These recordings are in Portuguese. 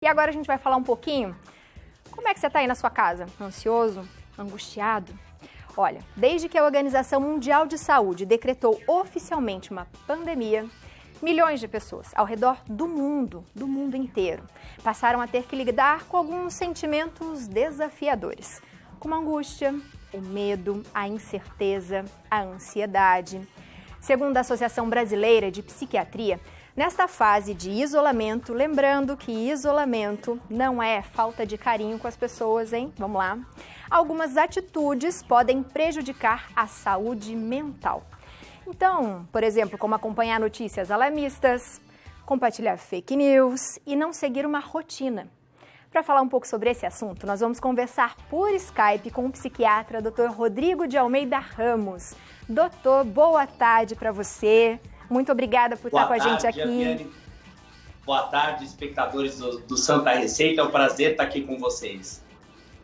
E agora a gente vai falar um pouquinho, como é que você está aí na sua casa? Ansioso? Angustiado? Olha, desde que a Organização Mundial de Saúde decretou oficialmente uma pandemia, milhões de pessoas ao redor do mundo inteiro, passaram a ter que lidar com alguns sentimentos desafiadores, como a angústia, o medo, a incerteza, a ansiedade. Segundo a Associação Brasileira de Psiquiatria, nesta fase de isolamento, lembrando que isolamento não é falta de carinho com as pessoas, hein? Vamos lá. Algumas atitudes podem prejudicar a saúde mental. Então, por exemplo, como acompanhar notícias alarmistas, compartilhar fake news e não seguir uma rotina. Para falar um pouco sobre esse assunto, nós vamos conversar por Skype com o psiquiatra Dr. Rodrigo de Almeida Ramos. Doutor, boa tarde para você. Muito obrigada por estar com a gente aqui. Aviane. Boa tarde, espectadores do Santa Receita. É um prazer estar aqui com vocês.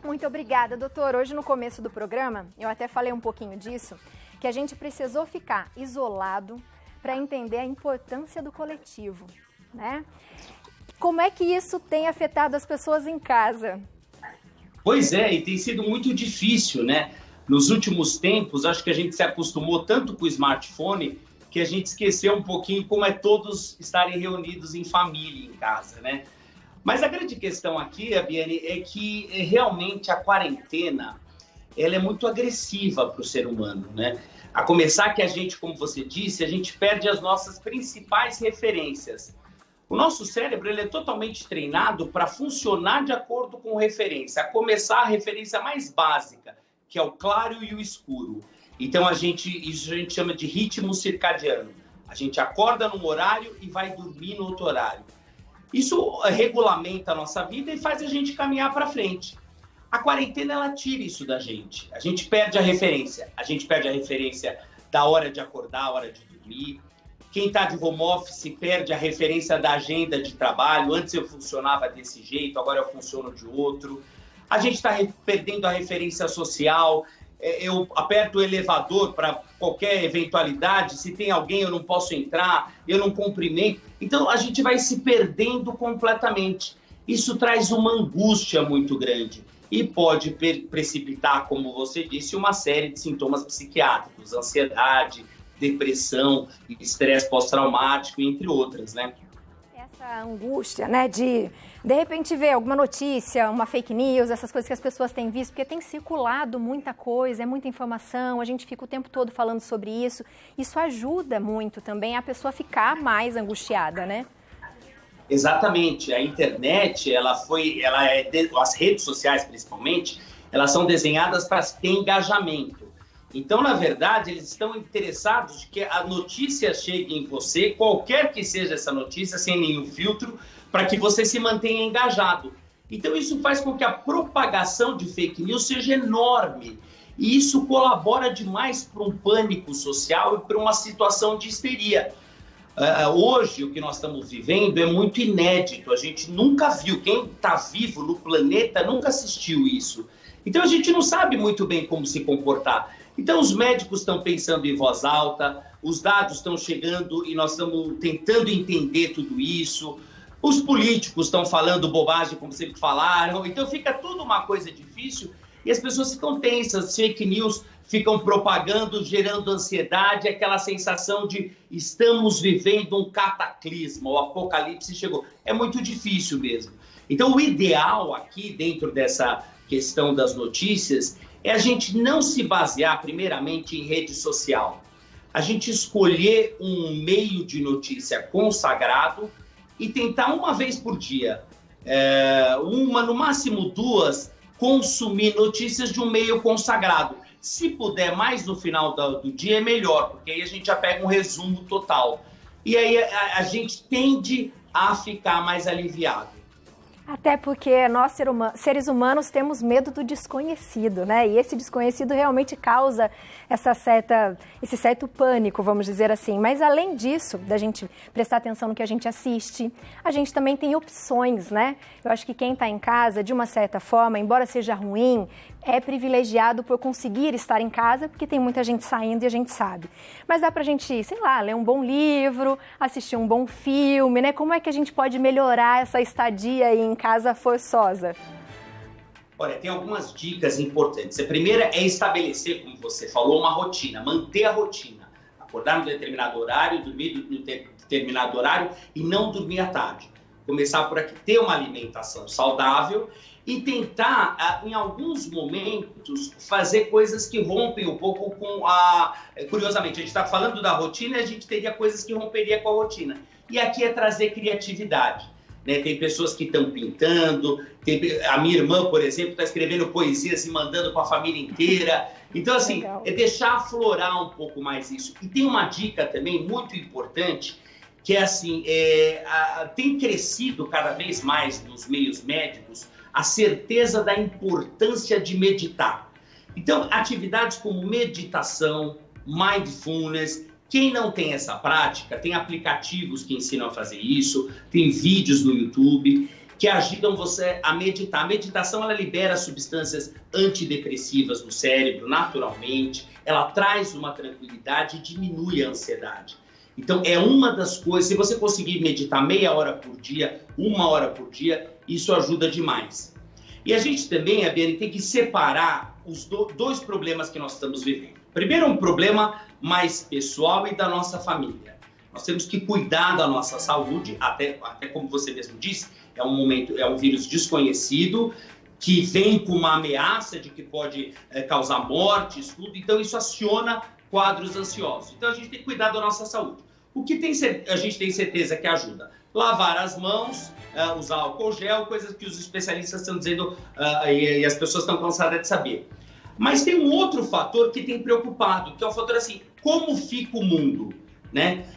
Muito obrigada, doutor. Hoje, no começo do programa, eu até falei um pouquinho disso, que a gente precisou ficar isolado para entender a importância do coletivo, né? Como é que isso tem afetado as pessoas em casa? Pois é, e tem sido muito difícil, né? Nos últimos tempos, acho que a gente se acostumou tanto com o smartphone que a gente esqueceu um pouquinho como é todos estarem reunidos em família em casa, né? Mas a grande questão aqui, Abiane, é que realmente a quarentena ela é muito agressiva para o ser humano, né? A começar que a gente, como você disse, a gente perde as nossas principais referências. O nosso cérebro ele é totalmente treinado para funcionar de acordo com referência, a começar a referência mais básica, que é o claro e o escuro. Então, isso a gente chama de ritmo circadiano. A gente acorda num horário e vai dormir no outro horário. Isso regulamenta a nossa vida e faz a gente caminhar para frente. A quarentena, ela tira isso da gente. A gente perde a referência. A gente perde a referência da hora de acordar, a hora de dormir. Quem está de home office perde a referência da agenda de trabalho. Antes eu funcionava desse jeito, agora eu funciono de outro. A gente está perdendo a referência social. Eu aperto o elevador para qualquer eventualidade, se tem alguém eu não posso entrar, eu não cumprimento. Então a gente vai se perdendo completamente. Isso traz uma angústia muito grande e pode precipitar, como você disse, uma série de sintomas psiquiátricos, ansiedade, depressão, estresse pós-traumático, entre outras, né? Essa angústia, né, de repente ver alguma notícia, uma fake news, essas coisas que as pessoas têm visto, porque tem circulado muita coisa, é muita informação, a gente fica o tempo todo falando sobre isso. Isso ajuda muito também a pessoa ficar mais angustiada, né? Exatamente. A internet, as redes sociais principalmente, elas são desenhadas para ter engajamento. Então, na verdade, eles estão interessados de que a notícia chegue em você, qualquer que seja essa notícia, sem nenhum filtro, para que você se mantenha engajado. Então, isso faz com que a propagação de fake news seja enorme. E isso colabora demais para um pânico social e para uma situação de histeria. Hoje, o que nós estamos vivendo é muito inédito. A gente nunca viu, quem está vivo no planeta nunca assistiu isso. Então, a gente não sabe muito bem como se comportar. Então, os médicos estão pensando em voz alta, os dados estão chegando e nós estamos tentando entender tudo isso. Os políticos estão falando bobagem, como sempre falaram. Então, fica tudo uma coisa difícil e as pessoas ficam tensas, fake news ficam propagando, gerando ansiedade, aquela sensação de estamos vivendo um cataclisma, o apocalipse chegou. É muito difícil mesmo. Então, o ideal aqui, dentro dessa questão das notícias, é a gente não se basear primeiramente em rede social. A gente escolher um meio de notícia consagrado e tentar uma vez por dia, no máximo duas, consumir notícias de um meio consagrado. Se puder mais no final do dia é melhor, porque aí a gente já pega um resumo total. E aí a gente tende a ficar mais aliviado. Até porque nós, seres humanos, temos medo do desconhecido, né? E esse desconhecido realmente causa esse certo pânico, vamos dizer assim. Mas, além disso, da gente prestar atenção no que a gente assiste, a gente também tem opções, né? Eu acho que quem está em casa, de uma certa forma, embora seja ruim, é privilegiado por conseguir estar em casa, porque tem muita gente saindo e a gente sabe. Mas dá pra gente, sei lá, ler um bom livro, assistir um bom filme, né? Como é que a gente pode melhorar essa estadia aí em casa forçosa? Olha, tem algumas dicas importantes. A primeira é estabelecer, como você falou, uma rotina, manter a rotina. Acordar num determinado horário, dormir num determinado horário e não dormir à tarde. Começar por aqui, ter uma alimentação saudável e tentar, em alguns momentos, fazer coisas que rompem um pouco com a... Curiosamente, a gente está falando da rotina e a gente teria coisas que romperia com a rotina. E aqui é trazer criatividade. Né? Tem pessoas que estão pintando, a minha irmã, por exemplo, está escrevendo poesias e mandando para a família inteira. Então, assim, legal. É deixar aflorar um pouco mais isso. E tem uma dica também muito importante, que é assim, tem crescido cada vez mais nos meios médicos a certeza da importância de meditar. Então, atividades como meditação, mindfulness, quem não tem essa prática, tem aplicativos que ensinam a fazer isso, tem vídeos no YouTube que ajudam você a meditar. A meditação, ela libera substâncias antidepressivas no cérebro, naturalmente, ela traz uma tranquilidade e diminui a ansiedade. Então, é uma das coisas, se você conseguir meditar meia hora por dia, 1 hora por dia, isso ajuda demais. E a gente também, Abiane, tem que separar os dois problemas que nós estamos vivendo. Primeiro, um problema mais pessoal e da nossa família. Nós temos que cuidar da nossa saúde, até como você mesmo disse, é um vírus desconhecido, que vem com uma ameaça de que pode causar mortes, tudo. Então, isso aciona quadros ansiosos. Então, a gente tem que cuidar da nossa saúde. O que a gente tem certeza que ajuda? Lavar as mãos, usar álcool gel, coisas que os especialistas estão dizendo e as pessoas estão cansadas de saber. Mas tem um outro fator que tem preocupado, que é o fator assim, como fica o mundo? Né?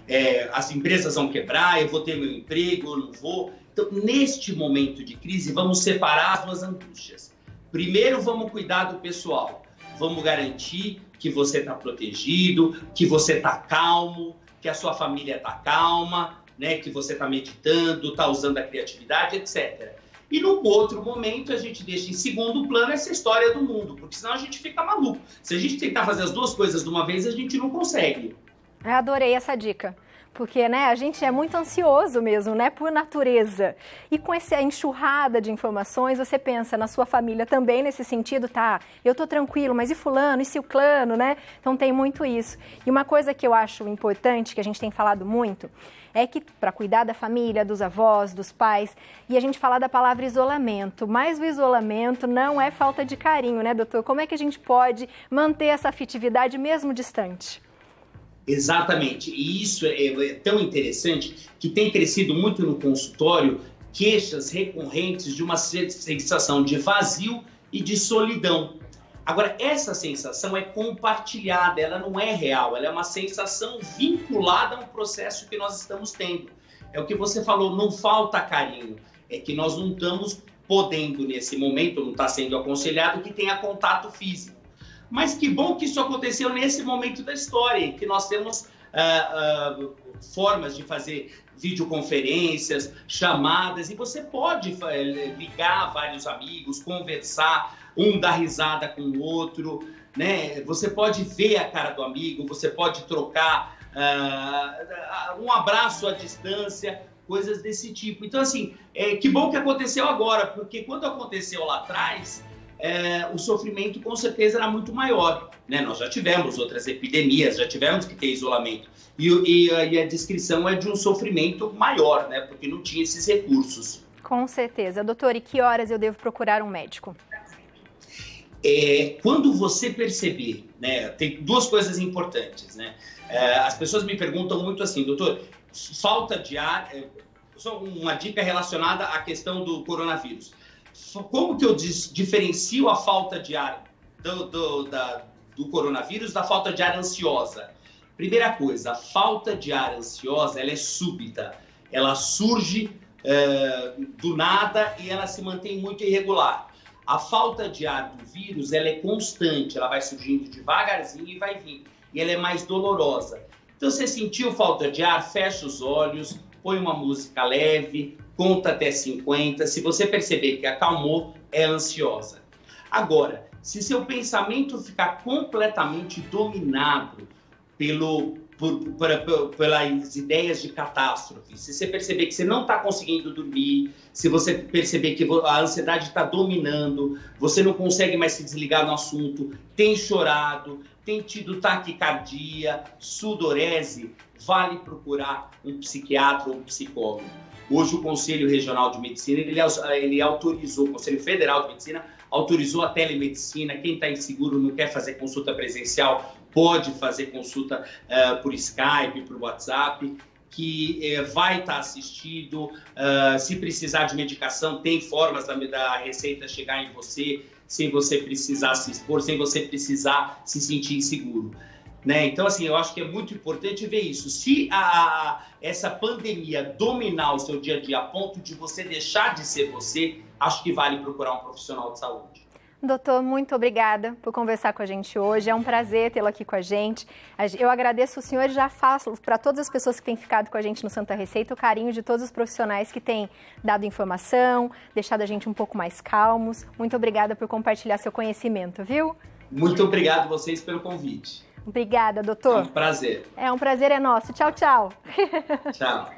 As empresas vão quebrar, eu vou ter meu emprego, eu não vou. Então, neste momento de crise, vamos separar as duas angústias. Primeiro, vamos cuidar do pessoal. Vamos garantir que você está protegido, que você está calmo, que a sua família está calma, né? Que você está meditando, está usando a criatividade, etc. E no outro momento, a gente deixa em segundo plano essa história do mundo, porque senão a gente fica maluco. Se a gente tentar fazer as duas coisas de uma vez, a gente não consegue. Eu adorei essa dica. Porque, né, a gente é muito ansioso mesmo, né, por natureza. E com essa enxurrada de informações, você pensa na sua família também nesse sentido, tá, eu tô tranquilo, mas e fulano, e ciclano, né? Então tem muito isso. E uma coisa que eu acho importante, que a gente tem falado muito, é que para cuidar da família, dos avós, dos pais, e a gente fala da palavra isolamento, mas o isolamento não é falta de carinho, né, doutor? Como é que a gente pode manter essa afetividade mesmo distante? Exatamente, e isso é tão interessante que tem crescido muito no consultório queixas recorrentes de uma sensação de vazio e de solidão. Agora, essa sensação é compartilhada, ela não é real, ela é uma sensação vinculada a um processo que nós estamos tendo. É o que você falou, não falta carinho, é que nós não estamos podendo nesse momento, não está sendo aconselhado que tenha contato físico. Mas que bom que isso aconteceu nesse momento da história, que nós temos formas de fazer videoconferências, chamadas, e você pode ligar vários amigos, conversar, um dar risada com o outro, né? Você pode ver a cara do amigo, você pode trocar um abraço à distância, coisas desse tipo. Então, assim, que bom que aconteceu agora, porque quando aconteceu lá atrás, o sofrimento com certeza era muito maior, né? Nós já tivemos outras epidemias, já tivemos que ter isolamento e a descrição é de um sofrimento maior, né? Porque não tinha esses recursos. Com certeza. Doutor, e que horas eu devo procurar um médico? Quando você perceber, né? Tem duas coisas importantes, né? As pessoas me perguntam muito assim, doutor, falta de ar, só uma dica relacionada à questão do coronavírus. Como que eu diferencio a falta de ar do coronavírus da falta de ar ansiosa? Primeira coisa, a falta de ar ansiosa, ela é súbita. Ela surge do nada e ela se mantém muito irregular. A falta de ar do vírus, ela é constante, ela vai surgindo devagarzinho e vai vir. E ela é mais dolorosa. Então, você sentiu falta de ar, fecha os olhos, põe uma música leve, conta até 50. Se você perceber que acalmou, é ansiosa. Agora, Se seu pensamento ficar completamente dominado pelas ideias de catástrofe, se você perceber que você não está conseguindo dormir, se você perceber que a ansiedade está dominando, você não consegue mais se desligar do assunto, tem chorado, tem tido taquicardia, sudorese, vale procurar um psiquiatra ou um psicólogo. Hoje o Conselho Regional de Medicina, ele autorizou, o Conselho Federal de Medicina autorizou a telemedicina. Quem está inseguro, não quer fazer consulta presencial, pode fazer consulta por Skype, por WhatsApp, que vai estar assistido. Se precisar de medicação, tem formas da receita chegar em você, sem você precisar se expor, sem você precisar se sentir inseguro. Né? Então, assim, eu acho que é muito importante ver isso. Se essa pandemia dominar o seu dia a dia a ponto de você deixar de ser você, acho que vale procurar um profissional de saúde. Doutor, muito obrigada por conversar com a gente hoje. É um prazer tê-lo aqui com a gente. Eu agradeço o senhor e já faço para todas as pessoas que têm ficado com a gente no Santa Receita o carinho de todos os profissionais que têm dado informação, deixado a gente um pouco mais calmos. Muito obrigada por compartilhar seu conhecimento, viu? Muito obrigado a vocês pelo convite. Obrigada, doutor. É um prazer. É um prazer, é nosso. Tchau, tchau. Tchau.